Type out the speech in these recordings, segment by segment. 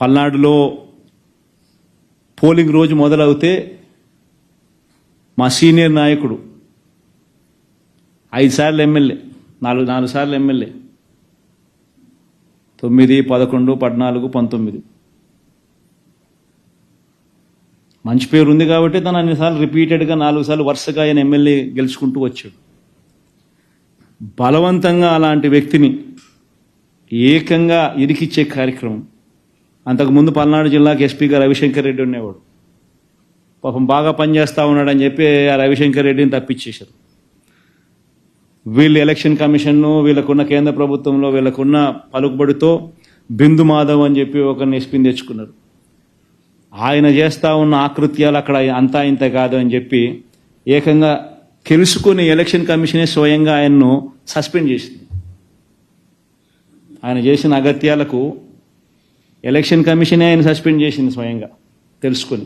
పల్నాడులో పోలింగ్ రోజు మొదలవుతే మా సీనియర్ నాయకుడు 5 సార్లు ఎమ్మెల్యే, 4 సార్లు ఎమ్మెల్యే, 9, 11, 14, 19 మంచి పేరు ఉంది కాబట్టి తను అన్నిసార్లు రిపీటెడ్గా 4 సార్లు వరుసగా ఆయన ఎమ్మెల్యే గెలుచుకుంటూ వచ్చాడు. బలవంతంగా అలాంటి వ్యక్తిని ఏకంగా ఇరికిచ్చే కార్యక్రమం. అంతకుముందు పల్నాడు జిల్లాకి ఎస్పీగా రవిశంకర్ రెడ్డి ఉండేవాడు. పాపం బాగా పనిచేస్తూ ఉన్నాడని చెప్పి ఆ రవిశంకర్ రెడ్డిని తప్పించేశారు. వీళ్ళు ఎలక్షన్ కమిషన్ను, వీళ్ళకున్న కేంద్ర ప్రభుత్వంలో వీళ్ళకున్న పలుకుబడితో బిందు మాధవ్ అని చెప్పి ఒకరిని ఎస్పీని తెచ్చుకున్నారు. ఆయన చేస్తూ ఉన్న ఆకృత్యాలు అక్కడ అంతా ఇంత కాదు అని చెప్పి ఏకంగా తెలుసుకుని ఎలక్షన్ కమిషనే స్వయంగా ఆయన్ను సస్పెండ్ చేసింది. ఆయన చేసిన అగత్యాలకు ఎలక్షన్ కమిషనే ఆయన సస్పెండ్ చేసింది స్వయంగా తెలుసుకొని.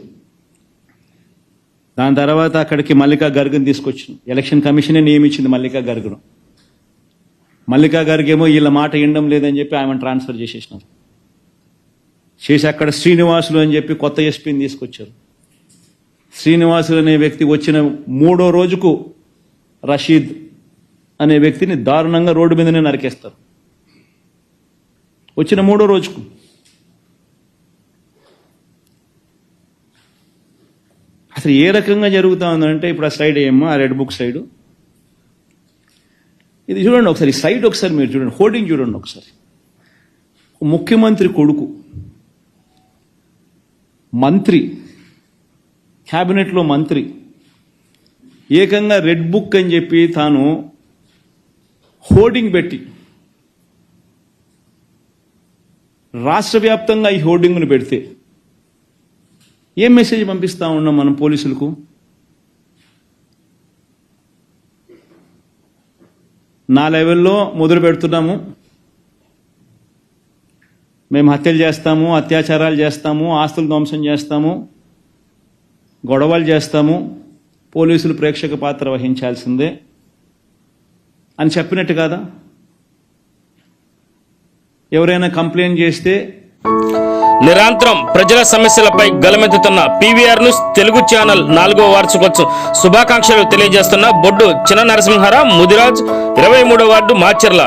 దాని తర్వాత అక్కడికి మల్లికా గర్గ్ని తీసుకొచ్చింది. ఎలక్షన్ కమిషనే నియమించింది మల్లికా గర్గ్ను. మల్లికా గర్గ్ ఏమో వీళ్ళ మాట వినడం లేదని చెప్పి ఆమెను ట్రాన్స్ఫర్ చేసేసినారు. చేసి అక్కడ శ్రీనివాసులు అని చెప్పి కొత్త ఎస్పీని తీసుకొచ్చారు. శ్రీనివాసులు అనే వ్యక్తి వచ్చిన 3వ రోజుకు రషీద్ అనే వ్యక్తిని దారుణంగా రోడ్డు మీదనే నరికేస్తారు. వచ్చిన 3వ రోజుకు. అసలు ఏ రకంగా జరుగుతూ ఉందంటే ఇప్పుడు ఆ స్లైడ్ ఏమో, ఆ రెడ్ బుక్ సైడ్ ఇది చూడండి ఒకసారి. ఈ సైడ్ ఒకసారి మీరు చూడండి, హోర్డింగ్ చూడండి ఒకసారి. ముఖ్యమంత్రి కొడుకు మంత్రి, క్యాబినెట్లో మంత్రి, ఏకంగా రెడ్ బుక్ అని చెప్పి తాను హోర్డింగ్ పెట్టి రాష్ట్ర వ్యాప్తంగా ఈ హోర్డింగ్ను పెడితే ఏం మెసేజ్ పంపిస్తా ఉన్నాం మనం పోలీసులకు? నా లెవెల్లో మొదలు పెడుతున్నాము, మేము హత్యలు చేస్తాము, అత్యాచారాలు చేస్తాము, ఆస్తులు ధ్వంసం చేస్తాము, గొడవలు చేస్తాము, పోలీసులు ప్రేక్షక పాత్ర వహించాల్సిందే అని చెప్పినట్టు కాదా? ఎవరైనా కంప్లైంట్ చేస్తే నిరంతరం ప్రజల సమస్యలపై గలమెత్తుతున్న పీవీఆర్ న్యూస్ తెలుగు ఛానల్ 4వ వార్షికోత్సవం శుభాకాంక్షలు తెలియజేస్తున్న బొడ్డు చిన్న నరసింహారావు, ముదిరాజ్, 23వ వార్డు, మాచర్ల.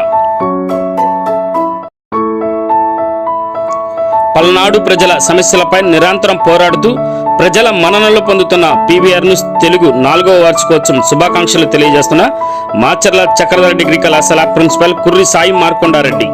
పల్నాడు ప్రజల సమస్యలపై నిరంతరం పోరాడుతూ ప్రజల మన్ననలు పొందుతున్న పీవీఆర్ న్యూస్ తెలుగు 4వ వార్షికోత్సవం శుభాకాంక్షలు తెలియజేస్తున్న మాచర్ల చక్రధర డిగ్రీ కళాశాల ప్రిన్సిపల్ కుర్రి సాయి మార్కొండారెడ్డి.